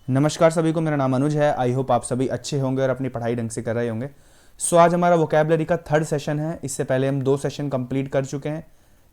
नमस्कार सभी को, मेरा नाम अनुज है। आई होप आप सभी अच्छे होंगे और अपनी पढ़ाई ढंग से कर रहे होंगे। आज हमारा वोकैबलरी का थर्ड सेशन है। इससे पहले हम 2 सेशन कंप्लीट कर चुके हैं,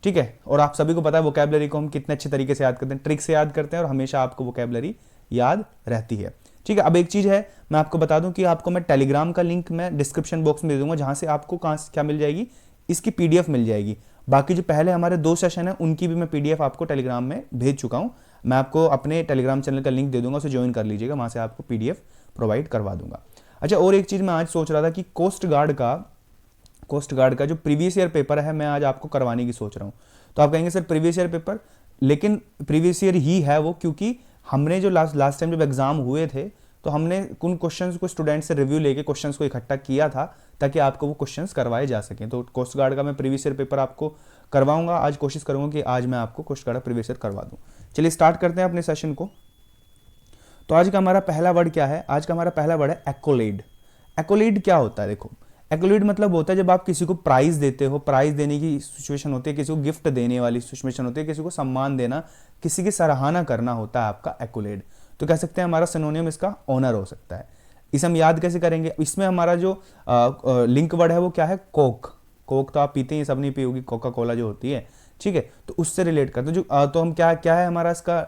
ठीक है। और आप सभी को पता है वोकैबलरी को हम कितने अच्छे तरीके से याद करते हैं, ट्रिक से याद करते हैं और हमेशा आपको वोकैबलरी याद रहती है, ठीक है। अब एक चीज़ है, मैं आपको बता दूं कि आपको मैं टेलीग्राम का लिंक मैं डिस्क्रिप्शन बॉक्स में दे दूंगा, जहां से आपको कहाँ क्या मिल जाएगी, इसकी पीडीएफ मिल जाएगी। बाकी जो पहले हमारे 2 सेशन है उनकी भी मैं पीडीएफ आपको टेलीग्राम में भेज चुका हूं। मैं आपको अपने टेलीग्राम चैनल का लिंक दे दूंगा, उसे ज्वाइन कर लीजिएगा, वहां से आपको पीडीएफ प्रोवाइड करवा दूंगा। अच्छा, और एक चीज़ मैं आज सोच रहा था कि कोस्ट गार्ड का जो प्रीवियस ईयर पेपर है मैं आज आपको करवाने की सोच रहा हूँ। तो आप कहेंगे सर प्रीवियस ईयर पेपर, लेकिन प्रीवियस ईयर ही है वो, क्योंकि हमने जो लास्ट टाइम जब एग्जाम हुए थे तो हमने उन क्वेश्चंस को स्टूडेंट से रिव्यू लेके क्वेश्चंस को इकट्ठा किया था ताकि आपको वो क्वेश्चंस करवाए जा सकें। तो कोस्ट गार्ड का मैं प्रीवियस ईयर पेपर आपको करवाऊंगा। आज कोशिश करूंगा कि आज मैं आपको कोस्ट गार्ड का प्रीवियस ईयर करवा दूं। चलिए स्टार्ट करते हैं अपने सेशन को। तो आज का हमारा पहला वर्ड क्या है? आज का हमारा पहला वर्ड है एक्कोलेड। एक्कोलेड क्या होता है? देखो, एक्कोलेड मतलब होता है जब आप किसी को प्राइज देते हो, प्राइज देने की सिचुएशन होती है, किसी को गिफ्ट देने वाली सिचुएशन होती है, किसी को सम्मान देना, किसी की सराहना करना होता है आपका एक्कोलेड। तो कह सकते हैं हमारा सिनोनियम इसका ऑनर हो सकता है। इसे हम याद कैसे करेंगे? इसमें हमारा जो लिंक वर्ड है वो क्या है? कोक। कोक तो आप पीते हैं, सब नहीं पी होगी, कोका कोला जो होती है, ठीक है। तो उससे रिलेट करते हैं जो तो हम क्या क्या है हमारा इसका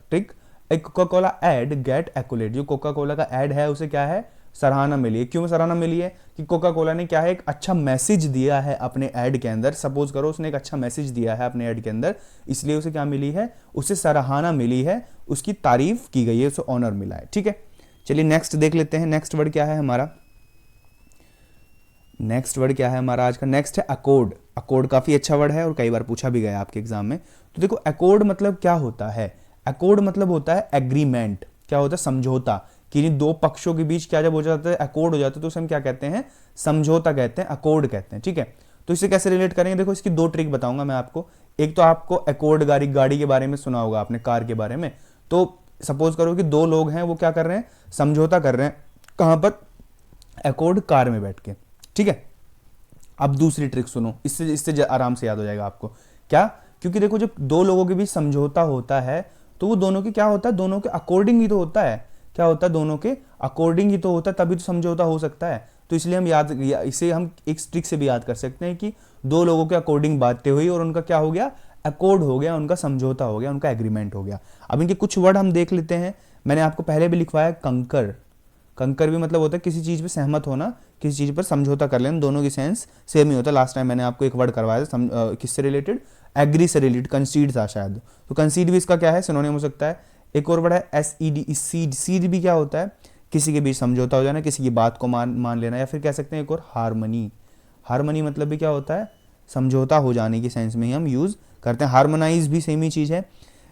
ट्रिक, एक कोका कोला एड गेट एक्कोलेड। जो कोका कोला का एड है उसे क्या है? सराहना मिली है। क्यों सराहना मिली है? कि कोका कोला ने क्या है, एक अच्छा मैसेज दिया है अपने ऐड के अंदर। सपोज करो उसने एक अच्छा मैसेज दिया है अपने ऐड के अंदर, इसलिए उसे क्या मिली है? उसे सराहना मिली है, उसकी तारीफ की गई है, उसे ऑनर मिला है, ठीक है। चलिए नेक्स्ट देख लेते हैं। नेक्स्ट वर्ड क्या है हमारा? नेक्स्ट वर्ड क्या है हमारा आज का? नेक्स्ट है अकॉर्ड। अकॉर्ड काफी अच्छा वर्ड है और कई बार पूछा भी गया आपके एग्जाम में। तो देखो अकॉर्ड मतलब क्या होता है? अकॉर्ड मतलब होता है एग्रीमेंट। क्या होता है? समझौता। कि दो पक्षों के बीच क्या जब हो जाता है, अकॉर्ड हो जाता है, तो उसे हम क्या कहते हैं? समझौता कहते हैं, अकॉर्ड कहते हैं, ठीक है। तो इसे कैसे रिलेट करेंगे? देखो इसकी 2 ट्रिक बताऊंगा मैं आपको। एक तो आपको अकॉर्ड गाड़ी के बारे में सुना होगा आपने, कार के बारे में। तो सपोज करो कि 2 लोग हैं, वो क्या कर रहे हैं? समझौता कर रहे हैं। कहां पर? अकॉर्ड कार में बैठ के, ठीक है। अब दूसरी ट्रिक सुनो, इससे इससे आराम से याद हो जाएगा आपको। क्या? क्योंकि देखो जब 2 लोगों के बीच समझौता होता है तो वो दोनों के क्या होता है? दोनों के अकॉर्डिंग ही तो होता है। क्या होता है? दोनों के अकॉर्डिंग ही तो होता है, तभी तो समझौता हो सकता है। तो इसलिए हम इसे हम एक ट्रिक से भी याद कर सकते हैं कि 2 लोगों के अकॉर्डिंग बातें हुई और उनका क्या हो गया? अकॉर्ड हो गया, उनका समझौता हो गया, उनका एग्रीमेंट हो गया। अब इनके कुछ वर्ड हम देख लेते हैं। मैंने आपको पहले भी लिखवाया कंकर। कंकर भी मतलब होता है किसी चीज पे सहमत होना, किसी चीज पर समझौता कर लेना। दोनों की सेंस सेम ही होता है। लास्ट टाइम मैंने आपको एक वर्ड करवाया था किससे रिलेटेड? एग्री से रिलेटेड, कंसीड था शायद। तो कंसीड भी इसका क्या है? सिनोनिम हो सकता है। एक और वर्ड है एसईडी, सीड। सीड भी क्या होता है? किसी के बीच समझौता हो जाना, किसी की बात को मान लेना। या फिर कह सकते हैं एक और हारमनी। हारमनी मतलब भी क्या होता है? समझौता हो जाने की सेंस में ही हम यूज करते हैं। हारमोनाइज भी सेम ही चीज है।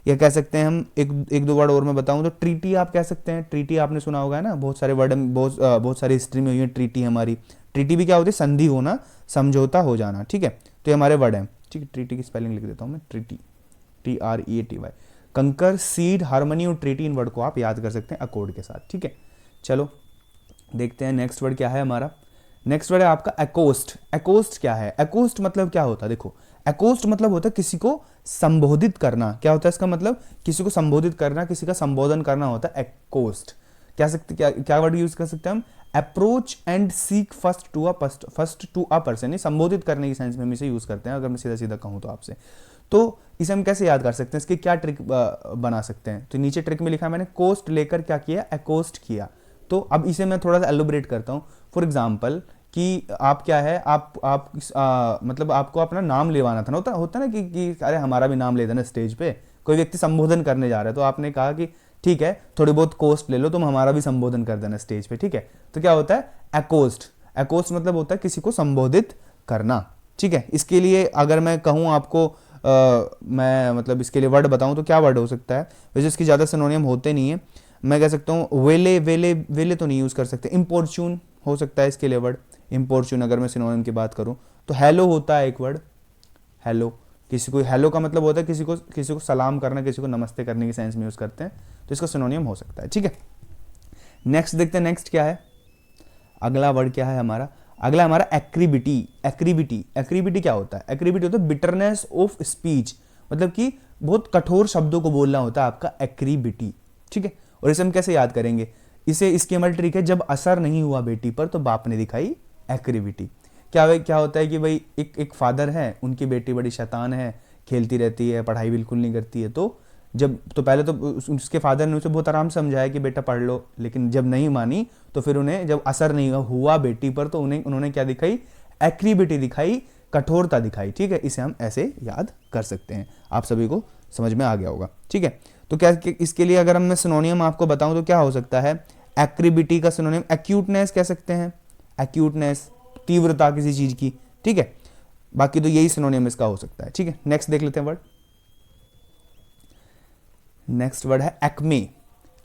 या कह सकते हैं हम एक दो वर्ड और मैं बताऊं तो ट्रीटी आप कह सकते हैं। ट्रीटी आपने सुना होगा ना, बहुत सारे वर्ड, बहुत सारी हिस्ट्री में हुई है ट्रीटी हमारी। ट्रीटी भी क्या होती है? संधि होना, समझौता हो जाना, ठीक है। तो ये हमारे वर्ड हैं, ठीक है। ट्रीटी की स्पेलिंग लिख देता हूं मैं, ट्रीटी, TREATY। कंकर, सीड, हारमनी और ट्रीटी, इन वर्ड को आप याद कर सकते हैं अकॉर्ड के साथ, ठीक है। चलो देखते हैं नेक्स्ट वर्ड क्या है हमारा। नेक्स्ट वर्ड है आपका एकोस्ट। एकोस्ट क्या है? एकोस्ट मतलब क्या होता है? देखो एकोस्ट मतलब होता है किसी को संबोधित करना। क्या होता है इसका मतलब? किसी को संबोधित करना, किसी का संबोधन करना होता है एकोस्ट। क्या वर्ड यूज कर सकते हैं हम? Approach and seek first to a person. ये संबोधित करने की सेंस में हम इसे यूज करते हैं, अगर मैं सीधा सीधा कहूं तो आपसे। तो इसे हम कैसे याद कर सकते हैं? इसकी क्या ट्रिक बना सकते हैं? तो नीचे ट्रिक में लिखा है मैंने, कोस्ट लेकर क्या किया? एकोस्ट किया। तो अब इसे मैं थोड़ा सा एलोबरेट करता हूं। फॉर एग्जाम्पल कि आप क्या है, मतलब आपको अपना नाम लेवाना था ना, होता ना कि अरे हमारा भी नाम ले देना स्टेज पे। कोई व्यक्ति संबोधन करने जा रहा है तो आपने कहा कि ठीक है थोड़ी बहुत कोस्ट ले लो, तुम हमारा भी संबोधन कर देना स्टेज पे, ठीक है। तो क्या होता है? एकोस्ट। एकोस्ट मतलब होता है किसी को संबोधित करना, ठीक है। इसके लिए अगर मैं कहूँ आपको मैं मतलब इसके लिए वर्ड बताऊं तो क्या वर्ड हो सकता है? वैसे इसकी ज़्यादा सिनोनियम होते नहीं है। मैं कह सकता हूँ वेले। वेले वेले तो नहीं यूज़ कर सकते। इम्पोर्चून हो सकता है इसके लिए वर्ड, इम्पोर्चून अगर मैं सिनोनिम की बात करूँ तो। हेलो होता है एक वर्ड, हेलो। किसी को हेलो का मतलब होता है किसी को सलाम करना, किसी को नमस्ते करने की सेंस में यूज़ करते हैं। तो इसका सिनोनियम हो सकता है, ठीक है। नेक्स्ट देखते हैं, नेक्स्ट क्या है? अगला वर्ड क्या है हमारा? अगला हमारा एक्रीबिटी। एक्रीबिटी, एक्रीबिटी क्या होता है? एक्रीबिटी होता है बिटरनेस ऑफ स्पीच, मतलब कि बहुत कठोर शब्दों को बोलना होता है आपका एक्रीबिटी, ठीक है। और इसे हम कैसे याद करेंगे, इसे इसकी अमल ट्रिक है, जब असर नहीं हुआ बेटी पर तो बाप ने दिखाई एक्टिविटी। क्या होता है कि भाई एक फादर है, उनकी बेटी बड़ी शैतान है, खेलती रहती है, पढ़ाई बिल्कुल नहीं करती है, तो पहले तो उसके फादर ने उसे बहुत आराम से समझाया कि बेटा पढ़ लो, लेकिन जब नहीं मानी तो फिर उन्हें जब असर नहीं हुआ बेटी पर तो उन्होंने क्या दिखाई, एक्टिविटी दिखाई, कठोरता दिखाई। ठीक है, इसे हम ऐसे याद कर सकते हैं। आप सभी को समझ में आ गया होगा। ठीक है, तो क्या इसके लिए अगर मैं सिनोनियम आपको बताऊं तो क्या हो सकता है, एक्टिविटी का सिनोनियम एक्यूटनेस कह सकते हैं, एक्यूटनेस, तीव्रता किसी चीज की। ठीक है, बाकी तो यही सिनोनियम इसका हो सकता है। ठीक है, नेक्स्ट देख लेते हैं वर्ड। नेक्स्ट वर्ड है एक्मे।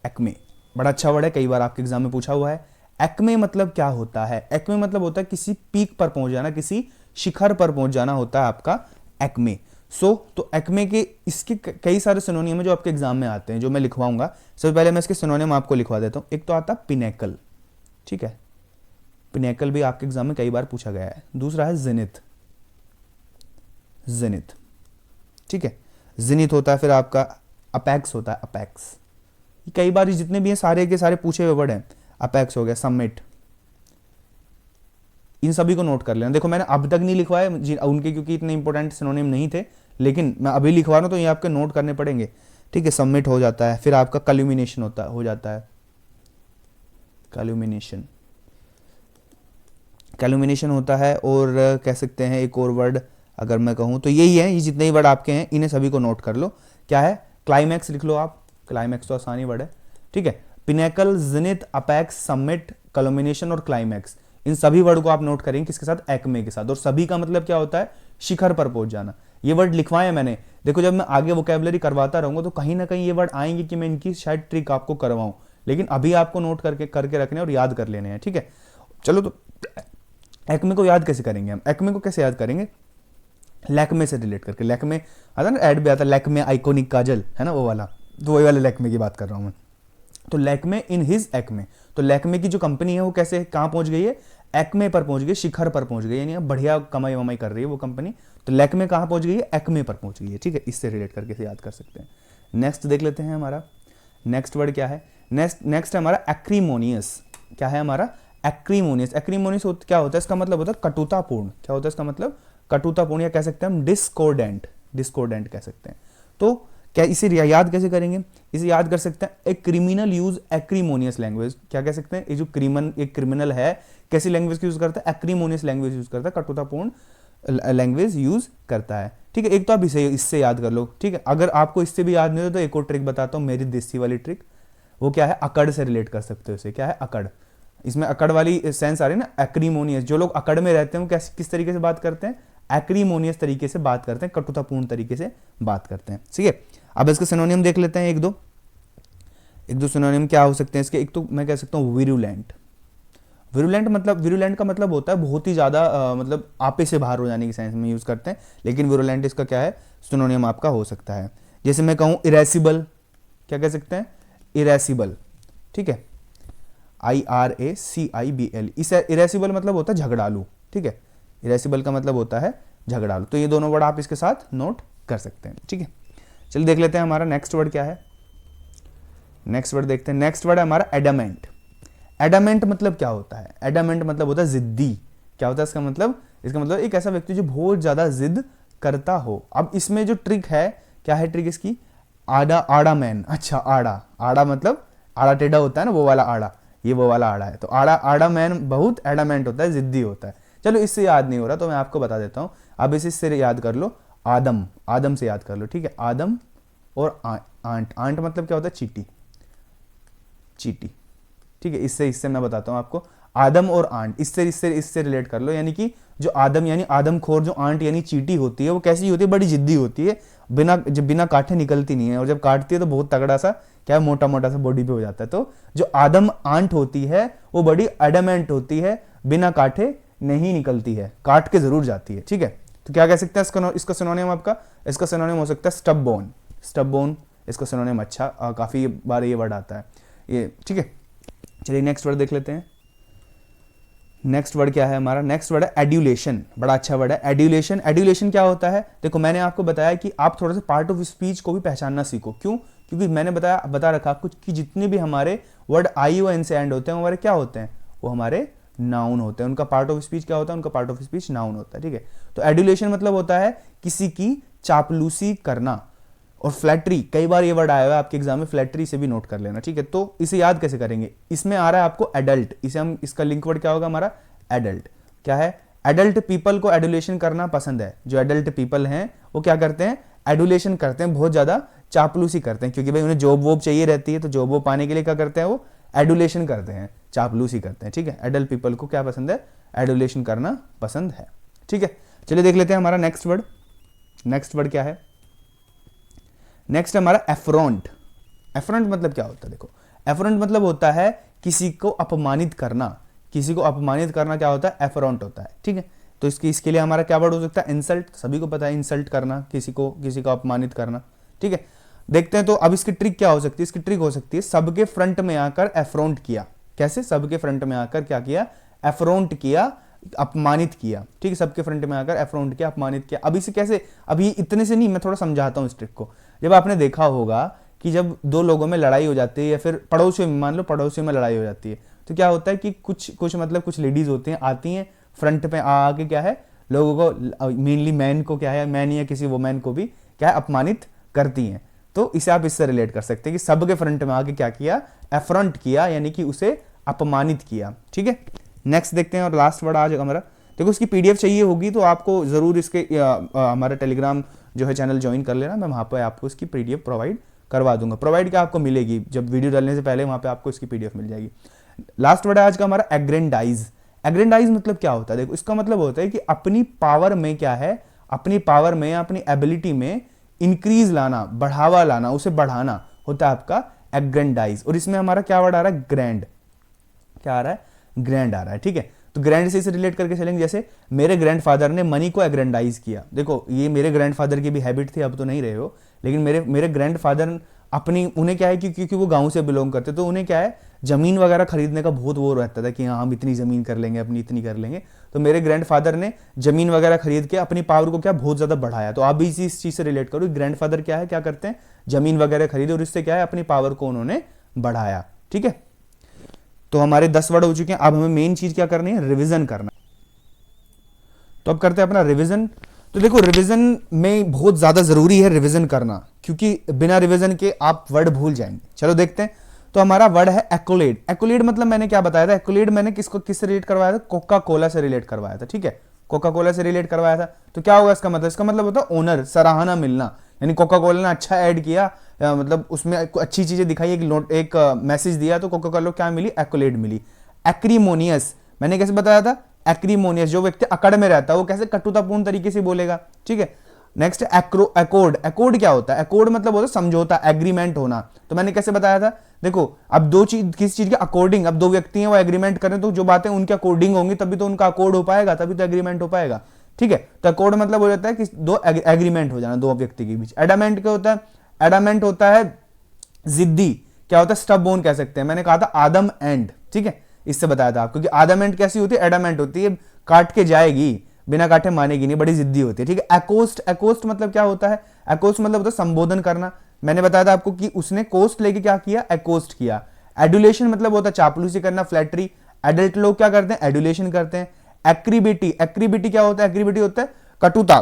एक्मे बड़ा अच्छा वर्ड है, कई बार आपके एग्जाम में पूछा हुआ है। एक्मे मतलब क्या होता है, एक्मे मतलब होता है किसी पीक पर पहुंच जाना, किसी शिखर पर पहुंच जाना होता है आपका एक्मे। तो एक्मे के इसके कई सारे सिनोनियम है जो आपके एग्जाम में आते हैं, जो मैं लिखवाऊंगा। सबसे पहले मैं इसके सिनोनियम आपको लिखवा देता हूं। एक तो आता है पिनेकल। ठीक है, पिनेकल भी आपके एग्जाम में कई बार पूछा गया है। दूसरा है जेनिथ, जेनिथ। ठीक है, जेनिथ होता है, फिर आपका अपेक्स होता है, अपेक्स। कई बार जितने भी हैं सारे के सारे पूछे हुए वर्ड हैं। अपेक्स हो गया, समिट, इन सभी को नोट कर लेना। देखो मैंने अब तक नहीं लिखवाए उनके, क्योंकि इतने इंपॉर्टेंट सिनोनिम नहीं थे, लेकिन मैं अभी लिखवा रहा हूं तो ये आपके नोट करने पड़ेंगे। ठीक है, सबमिट हो जाता है, फिर आपका कल्यूमिनेशन हो जाता है, कल्यूमिनेशन, कैलुमिनेशन होता है। और कह सकते हैं एक और वर्ड अगर मैं कहूं तो यही है, ये जितने ही वर्ड आपके हैं इन्हें सभी को नोट कर लो। क्या है, क्लाइमैक्स लिख लो आप, क्लाइमैक्स तो आसानी वर्ड है। ठीक है, पिनेकल, जेनिथ, अपेक्स, समिट, कल्यूमिनेशन और क्लाइमैक्स, इन सभी वर्ड को आप नोट करेंगे किसके साथ, एक्मे के साथ। और सभी का मतलब क्या होता है, शिखर पर पहुंच जाना। ये वर्ड लिखवाए मैंने, देखो जब मैं आगे वोकैबुलरी करवाता रहूंगा तो कहीं ना कहीं ये वर्ड आएंगे कि मैं इनकी शायद ट्रिक आपको करवाऊं, लेकिन अभी आपको नोट करके रखने और याद कर लेने हैं। ठीक है, चलो तो एक्मे को याद कैसे करेंगे हम, एक्मे को कैसे याद करेंगे, लैक्मे से रिलेट करके। लैक्मे आता ना, ऐड भी आता, लैक्मे आइकॉनिक काजल है ना वो वाला, तो वही वाले लैक्मे की बात कर रहा हूं मैं। तो लैक्मे इन हिज एक्मे, तो लैक्मे की जो कंपनी है वो कैसे कहां पहुंच गई है, एक्मे पर पहुंच गई, शिखर पर पहुंच गई, यानी बढ़िया कमाई वमाई कर रही है वो कंपनी। तो लैक्मे कहां पहुंच गई है, एक्मे पर पहुंच गई है। ठीक है, इससे रिलेट करके से याद कर सकते हैं। नेक्स्ट देख लेते हैं, हमारा नेक्स्ट वर्ड क्या है, नेक्स्ट है हमारा एक्रीमोनियस। क्या है हमारा, एक्रीमोनियस। एक्रीमोनियस क्या होता है, इसका मतलब होता है कटुतापूर्ण। क्या होता है इसका मतलब, कटुतापूर्ण, या कह सकते हैं हम डिस्कोर्डेंट, डिस्कोर्डेंट कह सकते हैं। तो क्या इसे याद कैसे करेंगे, इसे याद कर सकते हैं, a criminal use acrimonious language. क्या कह सकते हैं, ये जो एक क्रिमिनल है कैसी लैंग्वेज यूज करता है, एक्रीमोनियस लैंग्वेज यूज करता है, कटुतापूर्ण लैंग्वेज यूज करता है। ठीक है, एक तो आप इससे याद कर लो। ठीक है, अगर आपको इससे भी याद नहीं हो तो एक और ट्रिक बताता हूं, मेरी देसी वाली ट्रिक। वो क्या है, अकड़ से रिलेट कर सकते हो इसे। क्या है, अकड़, इसमें अकड़ वाली सेंस आ रही है ना, एक्रीमोनियस। जो लोग अकड़ में रहते हैं वो किस तरीके से बात करते हैं, एक्रीमोनियस तरीके से बात करते हैं, कटुतापूर्ण तरीके से बात करते हैं। ठीक है, अब इसके सिनोनियम देख लेते हैं, एक दो सिनोनियम क्या हो सकते हैं इसके। एक तो मैं कह सकता हूँ विरुलेंट। विरुलेंट का मतलब होता है बहुत ही ज्यादा, मतलब आपे से बाहर हो जाने की सेंस में यूज करते हैं, लेकिन विरुलेंट इसका क्या है, सिनोनियम आपका हो सकता है। जैसे मैं कहूँ इरेसिबल, क्या कह सकते हैं, इरेसिबल। ठीक है, IRACIBL, इरेसिबल मतलब होता है झगड़ालू। ठीक है, इरेसिबल का मतलब होता है झगड़ालू। तो ये दोनों वर्ड आप इसके साथ नोट कर सकते हैं। ठीक है, चलिए देख लेते हैं हमारा नेक्स्ट वर्ड क्या है। नेक्स्ट वर्ड देखते हैं, नेक्स्ट वर्ड है हमारा एडामेंट। एडामेंट मतलब क्या होता है, एडामेंट मतलब होता है जिद्दी। क्या होता है इसका मतलब, इसका मतलब एक ऐसा व्यक्ति जो बहुत ज्यादा जिद करता हो। अब इसमें जो ट्रिक है, क्या है ट्रिक इसकी, आड़ा मैन। अच्छा, आड़ा मतलब आड़ा टेढ़ा होता है ना, वो वाला आड़ा, ये वो वाला आड़ा है। तो आड़ा मैन बहुत एडामेंट होता है, जिद्दी होता है। चलो इससे याद नहीं हो रहा तो मैं आपको बता देता हूं, अब इससे याद कर लो, आदम से याद कर लो। ठीक है, आदम और आंट मतलब क्या होता है, चीटी। ठीक है, इससे मैं बताता हूं आपको, आदम और आंट, इससे रिलेट कर लो। यानी कि जो आदम यानी आदमखोर, जो आंट यानी चीटी होती है, वो कैसी होती है, बड़ी जिद्दी होती है, बिना काटे निकलती नहीं है, और जब काटती है तो बहुत तगड़ा सा, क्या मोटा मोटा सा बॉडी पे हो जाता है। तो जो आदम आंट होती है वो बड़ी एडमेंट होती है, बिना काटे नहीं निकलती है, काट के जरूर जाती है। ठीक है, तो क्या कह सकते हैं इसका सिनोनियम आपका, इसका सिनोनियम हो सकता है स्टबबोन। इसका सिनोनियम अच्छा, काफी बार ये वर्ड आता है ये। ठीक है, चलिए नेक्स्ट वर्ड देख लेते हैं। नेक्स्ट वर्ड क्या है हमारा, नेक्स्ट वर्ड है एड्यूलेशन। बड़ा अच्छा वर्ड है एड्यूलेशन। एड्यूलेशन क्या होता है, देखो मैंने आपको बताया कि आप थोड़ा सा पार्ट ऑफ स्पीच को भी पहचानना सीखो। क्यों, क्योंकि मैंने बता रखा आपको कि जितने भी हमारे वर्ड आई ओ एन से एंड होते हैं वो हमारे क्या होते हैं, वो हमारे नाउन होते हैं। उनका पार्ट ऑफ स्पीच क्या होता है, उनका पार्ट ऑफ स्पीच नाउन होता है, ठीक है। तो एडुलेशन मतलब होता है किसी की चापलूसी करना, और फ्लैटरी, कई बार ये वर्ड आया हुआ है आपके एग्जाम में, फ्लैटरी से भी नोट कर लेना, ठीक है। तो इसे याद कैसे करेंगे, इसमें आ रहा है आपको एडल्ट, इसे हम, इसका लिंक वर्ड क्या होगा हमारा, एडल्ट। क्या है, एडल्ट पीपल को एडुलेशन करना पसंद है। जो एडल्ट पीपल हैं वो क्या करते हैं, एडुलेशन करते हैं, बहुत ज्यादा चापलूसी करते हैं, क्योंकि भाई उन्हें जॉब वॉब चाहिए रहती है, तो जॉब वॉब पाने के लिए क्या करते हैं, वो एडुलेशन करते हैं, चापलूसी करते हैं, ठीक है। एडल्ट पीपल को क्या पसंद है, एडुलेशन करना पसंद है, ठीक है। चलिए देख लेते हैं हमारा नेक्स्ट वर्ड। नेक्स्ट वर्ड क्या है, नेक्स्ट हमारा एफ्रॉन्ट। एफ्रॉन्ट मतलब क्या होता है, देखो एफ्रॉन्ट मतलब होता है किसी को अपमानित करना। किसी को अपमानित करना क्या होता है, एफ्रॉन्ट होता है, ठीक है। तो इसके लिए हमारा क्या वर्ड हो सकता है, इंसल्ट। सभी को पता है इंसल्ट करना, किसी को अपमानित करना, ठीक है। देखते हैं तो अब इसकी ट्रिक क्या हो सकती है, इसकी ट्रिक हो सकती है सबके फ्रंट में आकर एफ्रॉन्ट किया। कैसे, सबके फ्रंट में आकर क्या किया, एफ्रॉन्ट किया, अपमानित किया, ठीक है। सबके फ्रंट में आकर एफ्रॉन्ट किया, अपमानित किया। अब इसे कैसे, अभी इतने से नहीं, मैं थोड़ा समझाता हूँ इस ट्रिक को। जब आपने देखा होगा कि जब दो लोगों में लड़ाई हो जाती है, या फिर पड़ोसियों में, मान लो पड़ोसियों में लड़ाई हो जाती है, तो क्या होता है कि कुछ लेडीज होती हैं, आती हैं फ्रंट पे आके क्या है, लोगों को, मेनली मैन को क्या है, मैन या किसी वुमेन को भी क्या है, अपमानित करती हैं। तो इसे आप इससे रिलेट कर सकते हैं कि सबके फ्रंट में आके क्या किया, एफ्रंट किया, यानी कि उसे अपमानित किया, ठीक है। नेक्स्ट देखते हैं, और लास्ट वर्ड आज हमारा, देखो इसकी पीडीएफ चाहिए होगी तो आपको जरूर इसके हमारा टेलीग्राम जो है चैनल ज्वाइन कर लेना, मैं वहां पर आपको इसकी पीडीएफ प्रोवाइड करवा दूंगा। प्रोवाइड क्या आपको मिलेगी, जब वीडियो डालने से पहले वहां पे आपको इसकी पीडीएफ मिल जाएगी। लास्ट वर्ड है आज का हमारा एग्रेंडाइज। एग्रेंडाइज मतलब क्या होता है, देखो इसका मतलब होता है कि अपनी पावर में क्या है, अपनी पावर में, अपनी एबिलिटी में इंक्रीज लाना, बढ़ावा लाना, उसे बढ़ाना होता है आपका एग्रेंडाइज। और इसमें हमारा क्या वर्ड आ रहा है, ग्रैंड। क्या आ रहा है, ग्रैंड आ रहा है, ठीक है। तो ग्रैंड से इसे रिलेट करके चलेंगे, जैसे मेरे ग्रैंडफादर ने मनी को एग्रेंडाइज किया। देखो ये मेरे ग्रैंडफादर की भी हैबिट थी, अब तो नहीं रहे हो, लेकिन मेरे ग्रैंडफादर अपनी, उन्हें क्या है कि क्योंकि वो गांव से बिलोंग करते, तो उन्हें क्या है, जमीन वगैरह खरीदने का बहुत वो रहता था कि हाँ हम इतनी जमीन कर लेंगे, अपनी इतनी कर लेंगे। तो मेरे ग्रैंडफादर ने जमीन वगैरह खरीद के अपनी पावर को क्या बहुत ज्यादा बढ़ाया। तो आप भी इस चीज से रिलेट करो, ग्रैंडफादर क्या है, क्या करते हैं, जमीन वगैरह खरीदे और इससे क्या है, अपनी पावर को उन्होंने बढ़ाया, ठीक है। तो हमारे 10 वर्ड हो चुके हैं। अब हमें मेन चीज क्या करनी है, रिवीजन करना। तो अब करते हैं अपना रिवीजन। तो देखो रिवीजन में बहुत ज्यादा जरूरी है रिवीजन करना, क्योंकि बिना रिवीजन के आप वर्ड भूल जाएंगे। चलो देखते हैं। तो हमारा वर्ड है एक्कोलेड। एक्कोलेड मतलब मैंने क्या बताया था, एक्कोलेड मैंने किससे रिलेट करवाया था, कोका कोला से रिलेट करवाया था, ठीक है। कोका कोला से रिलेट करवाया था। तो क्या होगा इसका मतलब, इसका मतलब होता है ओनर, सराहना मिलना, यानी कोका कोला ने अच्छा ऐड किया, मतलब उसमें अच्छी चीजें दिखाई, एक मैसेज दिया, तो कोका कोला क्या मिली, एक्कोलेड मिली। एक्रीमोनियस मैंने कैसे बताया था, एक्रीमोनियस, जो व्यक्ति अकड़ में रहता है वो कैसे कटुतापूर्ण तरीके से बोलेगा, ठीक है। Next accord. अकॉर्ड क्या होता है, अकॉर्ड मतलब होता है समझौता, एग्रीमेंट होना। तो मैंने कैसे बताया था, देखो अब दो चीज, किसी चीज के अकॉर्डिंग, अब दो व्यक्ति हैं वो एग्रीमेंट करें, तो जो बातें उनके अकॉर्डिंग होंगी तभी तो उनका अकॉर्ड हो पाएगा, तभी तो एग्रीमेंट हो पाएगा, ठीक है। तो अकॉर्ड मतलब हो जाता है कि दो एग्रीमेंट हो जाना दो व्यक्ति के बीच। एडामेंट क्या होता है, एडामेंट होता है जिद्दी, क्या होता है, स्टबबोन कह सकते हैं। मैंने कहा था आदम एंड, ठीक है, इससे बताया था आपको कि आदमेंट कैसी होती है, एडामेंट होती है, काट के जाएगी, बिना काटे मानेगी नहीं, बड़ी जिद्दी होती है, ठीक है। एकोस्ट। एकोस्ट मतलब क्या होता है, एकोस्ट मतलब होता है संबोधन करना। मैंने बताया था आपको कि उसने कोस्ट लेके क्या किया, एकोस्ट किया। एडुलेशन मतलब होता है चापलूसी करना, फ्लैटरी। एडल्ट लोग क्या करते हैं, एडुलेशन करते हैं। एक्रीबिटी। एक्रीबिटी क्या होता है, एक्रीबिटी होता है कटुता,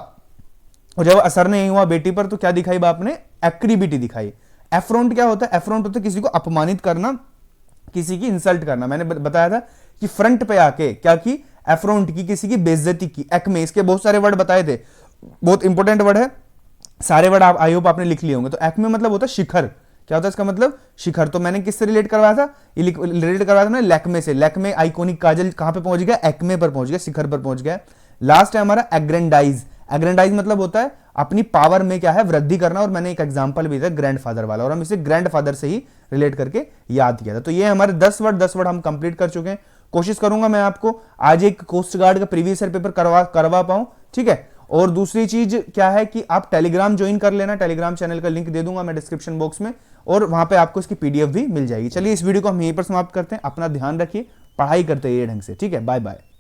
और जब असर नहीं हुआ बेटी पर तो क्या दिखाई बाप ने, एक्रीबिटी दिखाई। एफ्रोंट क्या होता है, एफ्रोंट होता है किसी को अपमानित करना, किसी की इंसल्ट करना। मैंने बताया था कि फ्रंट पे आके क्या की, एफ्रोंट की, किसी की बेइज्जती की। एक्मे, इसके बहुत सारे वर्ड बताए थे, बहुत इंपॉर्टेंट वर्ड है, सारे वर्ड आप आई होप आपने लिख लिए होंगे। तो एक्मे मतलब होता है शिखर, क्या होता है इसका मतलब, शिखर। तो मैंने किससे रिलेट करवाया था, रिलेट करवाया था मैंने लैक्मे से। लैक्मे आइकॉनिक काजल कहां पे पहुंच गया, एक्मे पर पहुंच गया, शिखर पर पहुंच गया। लास्ट है हमारा एग्रेंडाइज। एग्रेंडाइज मतलब होता है अपनी पावर में क्या है, वृद्धि करना। और मैंने एक एग्जांपल भी दिया ग्रैंडफादर वाला, और हम इसे ग्रैंडफादर से ही रिलेट करके याद किया था। तो ये हमारे 10 वर्ड हम कंप्लीट कर चुके हैं। कोशिश करूंगा मैं आपको आज एक कोस्ट गार्ड का प्रीवियस ईयर पेपर करवा पाऊं, ठीक है। और दूसरी चीज क्या है कि आप टेलीग्राम ज्वाइन कर लेना, टेलीग्राम चैनल का लिंक दे दूंगा मैं डिस्क्रिप्शन बॉक्स में, और वहां पे आपको इसकी पीडीएफ भी मिल जाएगी। चलिए इस वीडियो को हम यहीं पर समाप्त करते हैं। अपना ध्यान रखिए, पढ़ाई करते रहिए ढंग से, ठीक है। Bye bye.